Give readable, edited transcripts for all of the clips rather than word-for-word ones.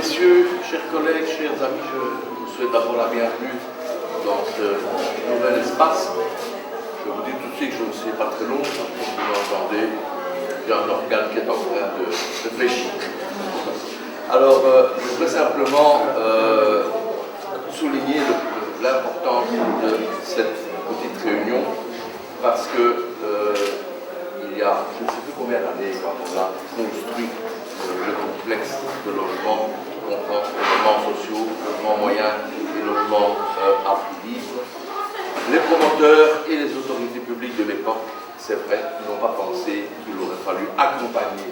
messieurs, chers collègues, chers amis, je vous souhaite d'abord la bienvenue dans ce nouvel espace. Je vous dis tout de suite que je ne suis pas très long, parce que vous l'entendez, il y a un organe qui est en train de fléchir. Alors, je voudrais simplement souligner l'importance de cette petite réunion, parce que il y a, je ne sais plus combien d'années, quand on a construit le complexe de logements qui comprend logements sociaux, logements moyens et logements à prix libre. Les promoteurs et les autorités publiques de l'époque, c'est vrai, n'ont pas pensé qu'il aurait fallu accompagner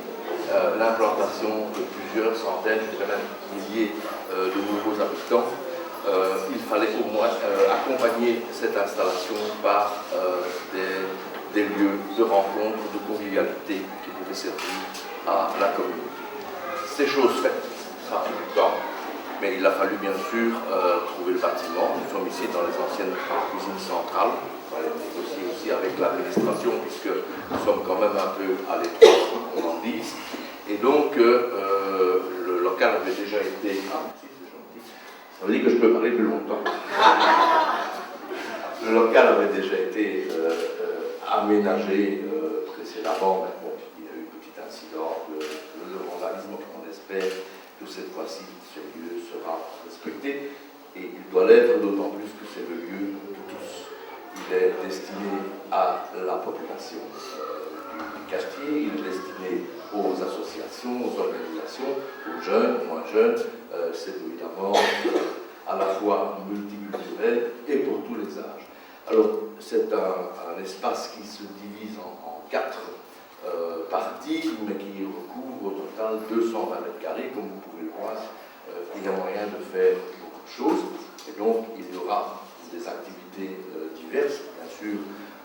l'implantation de plusieurs centaines, je dirais même milliers de nouveaux habitants. Il fallait au moins accompagner cette installation par des lieux de rencontre, de convivialité qui pouvaient servir à la communauté. Ces choses faites, ça a pris du temps, mais il a fallu bien sûr trouver le bâtiment. Nous sommes ici dans les anciennes cuisines centrales. Il fallait négocier aussi avec l'administration, puisque nous sommes quand même un peu à l'étroit, on en dise. Et donc, le local avait déjà été... Ah, si, c'est gentil. Ça veut dire que je peux parler plus longtemps. Le local avait déjà été aménagé précédemment, mais bon, il y a eu un petit incident de vandalisme. On espère que cette fois-ci, ce lieu sera respecté. Et il doit l'être d'autant plus que c'est le lieu de tous. Il est destiné à la population du quartier, il est destiné aux associations, aux organisations, aux jeunes, aux moins jeunes. C'est évidemment à la fois multiculturel et pour tous les âges. Alors, c'est un espace qui se divise en 4 parties, mais qui recouvre au total 220 mètres carrés. Comme vous pouvez le voir, il y a moyen de faire beaucoup de choses. Et donc, il y aura des activités diverses. Bien sûr,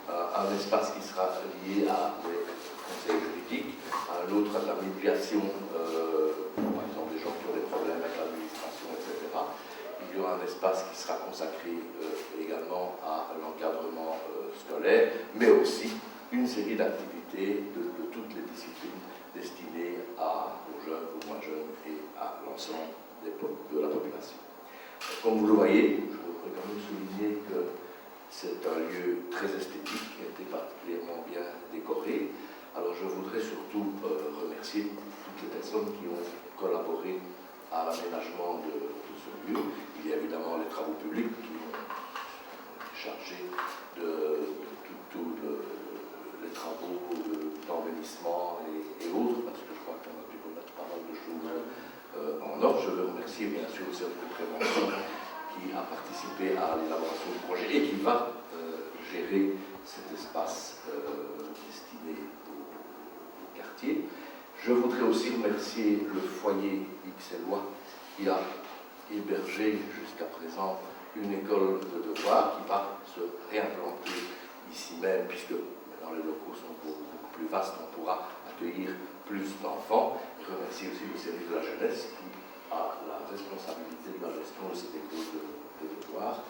un espace qui sera lié à des conseils juridiques, un autre à la médiation, par exemple des gens qui ont des problèmes avec l'administration, etc. Il y aura un espace qui sera consacré également à l'encadrement scolaire, mais aussi une série d'activités de toutes les disciplines destinées aux jeunes, aux moins jeunes et à l'ensemble de la population. Comme vous le voyez, je voudrais quand même souligner que c'est un lieu très esthétique, qui a été particulièrement bien décoré. Alors je voudrais surtout remercier toutes les personnes qui ont collaboré à l'aménagement de ce lieu. Il y a évidemment les travaux publics qui ont été chargés de tous les travaux d'embellissement et autres, parce que je crois qu'on a dû remettre pas mal de choses en ordre. Je veux remercier bien sûr le service de prévention qui a participé à l'élaboration du projet et qui va gérer cet espace destiné au quartier. Je voudrais aussi remercier le foyer XLOA qui a hébergé jusqu'à présent une école de devoirs qui va se réimplanter ici même, puisque maintenant les locaux sont beaucoup plus vastes, on pourra accueillir plus d'enfants. Je remercie aussi le service de la jeunesse qui a la responsabilité de la gestion de cette école de devoirs.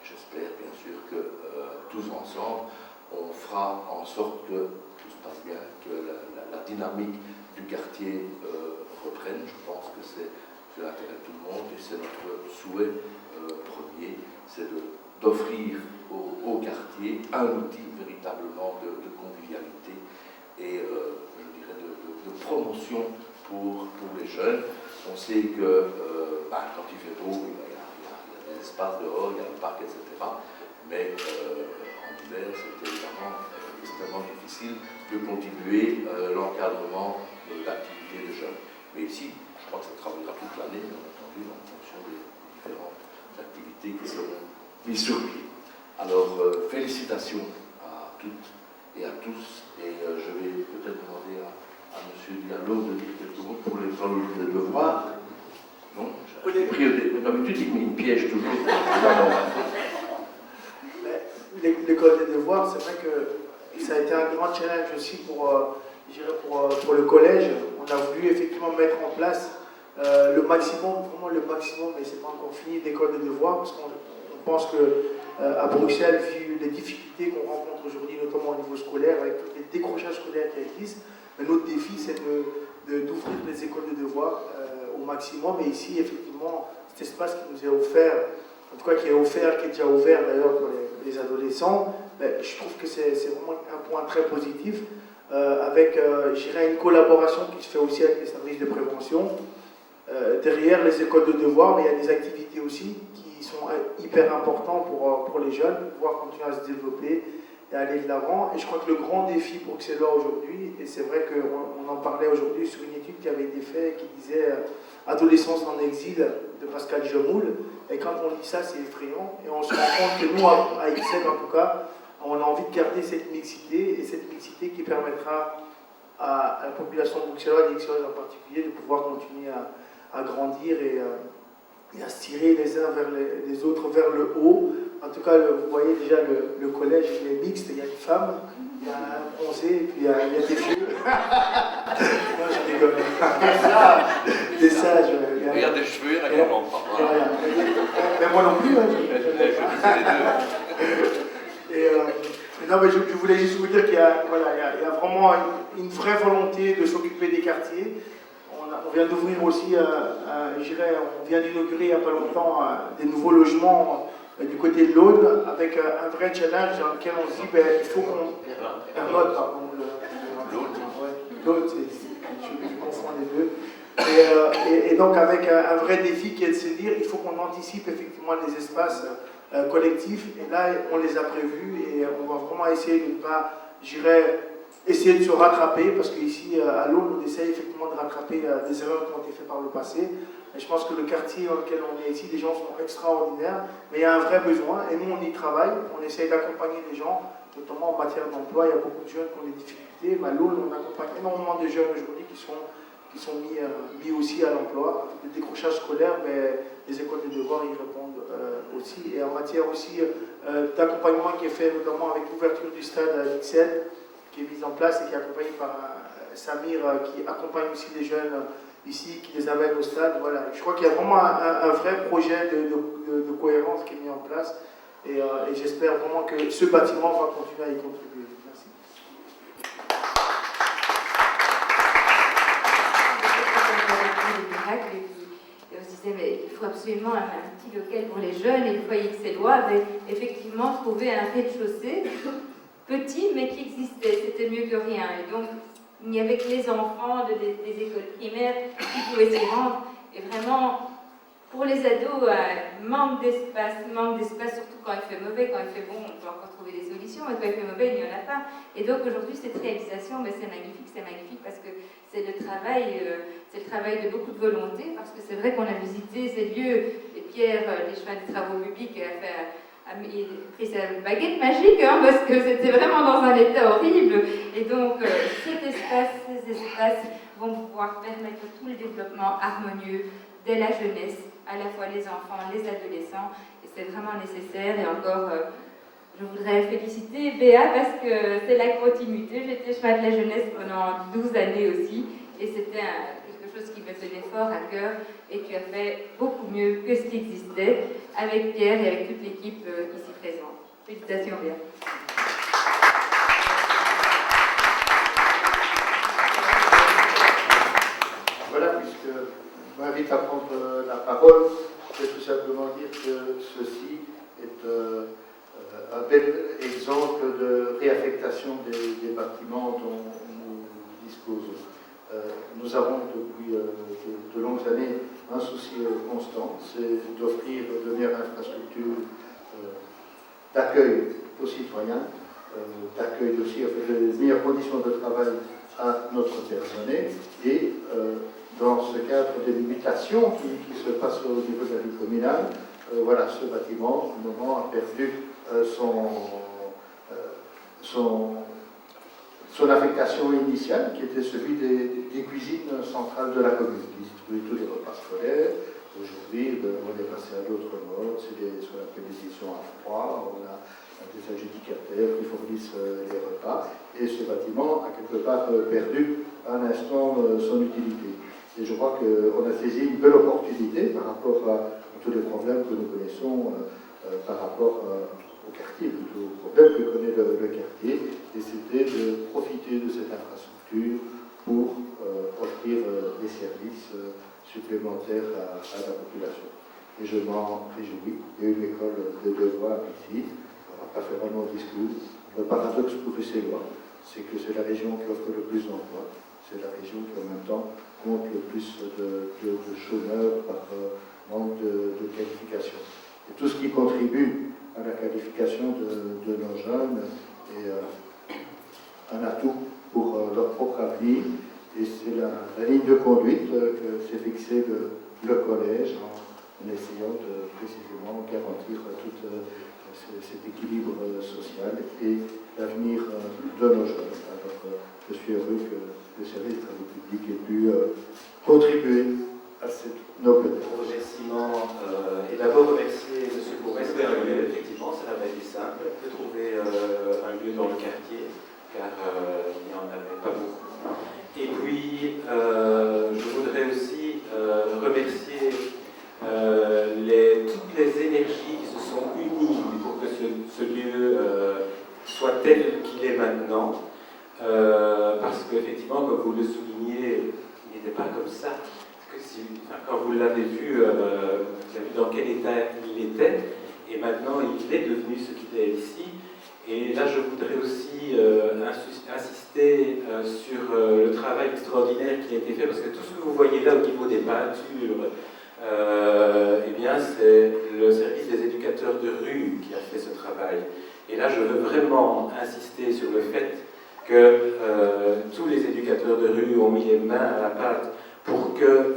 J'espère bien sûr que tous ensemble, on fera en sorte que tout se passe bien, que la dynamique du quartier reprenne. Je pense que c'est l'intérêt de tout le monde et c'est notre souhait premier, c'est d'offrir au quartier un outil véritablement de convivialité et je dirais de promotion pour les jeunes. On sait que quand il fait beau, il y a des espaces dehors, il y a le parc, etc. Mais en hiver, c'est évidemment extrêmement difficile de continuer l'encadrement d'activités de jeunes. Mais ici, je crois que ça travaillera toute l'année, bien entendu, en fonction des différentes activités qui seront mises sur pied. Alors, félicitations à toutes et à tous. Et je vais peut-être demander à M. Diallo de dire quelques mots pour l'école des devoirs. Non, j'ai pris d'habitude, il me piège toujours. L'école des devoirs, c'est vrai que ça a été un grand challenge aussi pour le collège. On a voulu effectivement mettre en place le maximum, vraiment le maximum, mais c'est pas encore fini, d'école de devoirs, parce qu'on pense qu'à Bruxelles, vu les difficultés qu'on rencontre aujourd'hui, notamment au niveau scolaire, avec tous les décrochages scolaires qui existent, mais notre défi, c'est d'ouvrir les écoles de devoirs au maximum. Et ici, effectivement, cet espace qui nous est offert, en tout cas qui est déjà ouvert d'ailleurs pour les adolescents, je trouve que c'est vraiment un point très positif, avec, je dirais, une collaboration qui se fait aussi avec les services de prévention. Derrière les écoles de devoirs, mais il y a des activités aussi qui sont hyper importantes pour les jeunes, pour pouvoir continuer à se développer et aller de l'avant. Et je crois que le grand défi pour Bruxellois aujourd'hui, et c'est vrai qu'on en parlait aujourd'hui sur une étude qui avait été faite qui disait Adolescence en exil de Pascal Jemoul, et quand on lit ça, c'est effrayant, et on se rend compte que nous, à XL en tout cas, on a envie de garder cette mixité, et cette mixité qui permettra à la population bruxelloise et XL en particulier de pouvoir continuer à grandir et à se tirer les uns vers les autres vers le haut. En tout cas, vous voyez déjà le collège, il est mixte, il y a une femme, il y a un bronzé, et puis il y a des vieux. Non, je rigole. Des sages. Il y a des cheveux, il y en a qui n'en ont pas. Mais moi non plus. Hein, je disais les deux. Non, mais je voulais juste vous dire qu'il y a vraiment une vraie volonté de s'occuper des quartiers. On vient d'ouvrir aussi, on vient d'inaugurer il n'y a pas longtemps des nouveaux logements du côté de l'Aude, avec un vrai challenge dans lequel on se dit il faut qu'on... L'Aude, je confonds les deux. Et donc avec un vrai défi qui est de se dire il faut qu'on anticipe effectivement les espaces collectifs, et là on les a prévus, et on va vraiment essayer de ne pas, essayer de se rattraper, parce qu'ici à Londres on essaie effectivement de rattraper des erreurs qui ont été faites par le passé. Et je pense que le quartier dans lequel on est ici, les gens sont extraordinaires, mais il y a un vrai besoin, et nous on y travaille, on essaie d'accompagner les gens, notamment en matière d'emploi. Il y a beaucoup de jeunes qui ont des difficultés, mais à Londres on accompagne énormément de jeunes aujourd'hui qui sont mis aussi à l'emploi. Le décrochage scolaire, mais les écoles de devoirs y répondent aussi. Et en matière aussi d'accompagnement qui est fait notamment avec l'ouverture du stade à XL, qui est mise en place et qui est accompagné par Samir, qui accompagne aussi les jeunes ici, qui les amène au stade. Voilà. Je crois qu'il y a vraiment un vrai projet de cohérence qui est mis en place, et j'espère vraiment que ce bâtiment va continuer à y contribuer. Merci. Et on se disait, mais il faut absolument un petit local pour les jeunes, et le foyer XLois avait effectivement trouvé un rez-de-chaussée petit, mais qui existait, c'était mieux que rien. Et donc, il n'y avait que les enfants des écoles primaires qui pouvaient s'y rendre. Et vraiment, pour les ados, manque d'espace, surtout quand il fait mauvais. Quand il fait bon, on peut encore trouver des solutions, mais quand il fait mauvais, il n'y en a pas. Et donc aujourd'hui, cette réalisation, c'est magnifique parce que c'est le travail de beaucoup de volonté, parce que c'est vrai qu'on a visité ces lieux, et Pierre, les chemins des travaux publics, a pris sa baguette magique, parce que c'était vraiment dans un état horrible. Et donc, ces espaces vont pouvoir permettre tout le développement harmonieux de la jeunesse, à la fois les enfants, les adolescents, et c'est vraiment nécessaire. Et encore, je voudrais féliciter Béa, parce que c'est la continuité. J'étais chemin de la jeunesse pendant 12 années aussi, et c'était quelque chose qui me tenait fort à cœur, et tu as fait beaucoup mieux que ce qui existait, avec Pierre et avec toute l'équipe ici présente. Félicitations, Béa. Voilà, puisque je m'invite à prendre la parole, je vais tout simplement dire que ceci est un bel exemple de réaffectation des bâtiments dont nous disposons. Nous avons depuis de longues années un souci constant, c'est d'offrir de meilleures infrastructures d'accueil aux citoyens, d'accueil aussi, de meilleures conditions de travail à notre personnel, et dans ce cadre des mutations qui se passent au niveau de la vie communale, voilà, ce bâtiment, au moment, a perdu son affectation initiale, qui était celui des cuisines centrales de la commune, qui distribuaient tous les repas scolaires. Aujourd'hui, on est passé à d'autres modes, c'est ce qu'on appelle des éditions à froid, on a des adjudicataires qui fournissent les repas, et ce bâtiment a quelque part perdu un instant son utilité. Et je crois qu'on a saisi une belle opportunité par rapport à tous les problèmes que nous connaissons, par rapport au quartier, plutôt au problème que connaît le quartier, et c'était de profiter de cette infrastructure pour offrir des services supplémentaires à la population. Et je m'en réjouis. Il y a une école de devoir ici, on ne va pas faire un long discours. Le paradoxe bruxellois, c'est que c'est la région qui offre le plus d'emplois, c'est la région qui en même temps compte le plus de chômeurs par manque de qualification. Et tout ce qui contribue à la qualification de nos jeunes est un atout pour leur propre avenir. Et c'est la ligne de conduite que s'est fixée le collège en essayant de précisément garantir tout cet équilibre social et l'avenir de nos jeunes. Alors, je suis heureux que le service de travaux publics ait pu contribuer à cette noble remerciement et d'abord remercier M. Bourrès pour un lieu. Effectivement, ça n'a pas été simple de trouver un lieu dans le quartier, car il n'y en avait pas beaucoup. Et puis, je voudrais aussi remercier toutes les énergies qui se sont unies pour que ce lieu soit tel qu'il est maintenant. Parce qu'effectivement, comme vous le soulignez, il n'était pas comme ça. Quand vous l'avez vu, vous avez vu dans quel état il était, et maintenant il est devenu ce qu'il est ici. Et là, je voudrais aussi insister sur le travail extraordinaire qui a été fait, parce que tout ce que vous voyez là au niveau des peintures, eh bien, c'est le service des éducateurs de rue qui a fait ce travail. Et là, je veux vraiment insister sur le fait que tous les éducateurs de rue ont mis les mains à la pâte pour que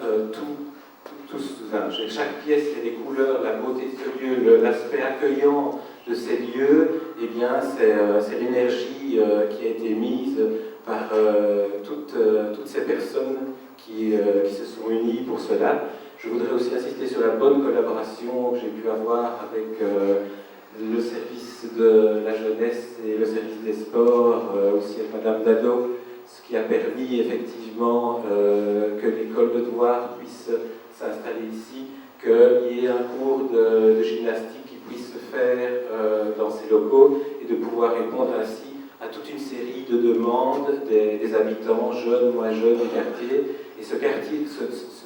chaque pièce ait des couleurs, la beauté de ce lieu, l'aspect accueillant de ces lieux, eh bien, c'est l'énergie qui a été mise par toutes ces personnes qui se sont unies pour cela. Je voudrais aussi insister sur la bonne collaboration que j'ai pu avoir avec le service de la jeunesse et le service des sports, aussi avec Madame Dado, ce qui a permis effectivement que l'école de devoir puisse s'installer ici, qu'il y ait un cours de gymnastique qui puisse se faire dans ces locaux et de pouvoir répondre ainsi à toute une série de demandes des habitants, jeunes, moins jeunes du quartier. Et ce quartier,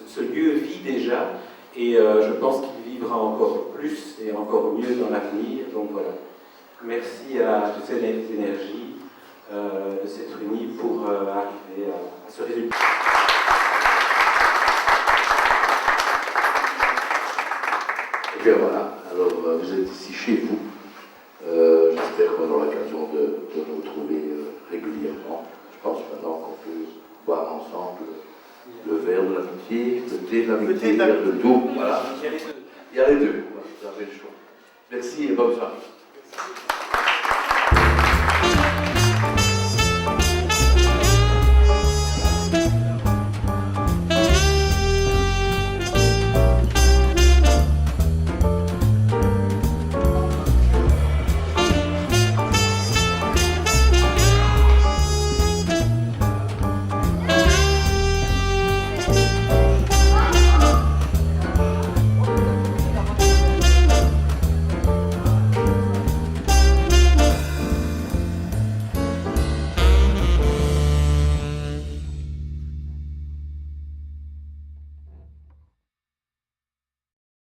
ce lieu vit déjà, et je pense qu'il vivra encore plus et encore mieux dans l'avenir. Donc voilà. Merci à toutes ces énergies de s'être unis pour arriver à ce résultat. Et bien voilà, alors vous êtes ici chez vous. J'espère qu'on aura l'occasion de nous retrouver régulièrement. Je pense maintenant qu'on peut boire ensemble le verre de l'amitié, le thé de l'amitié, le verre de tout. Voilà. Il y a les deux. Vous avez le choix. Merci et bonne soirée.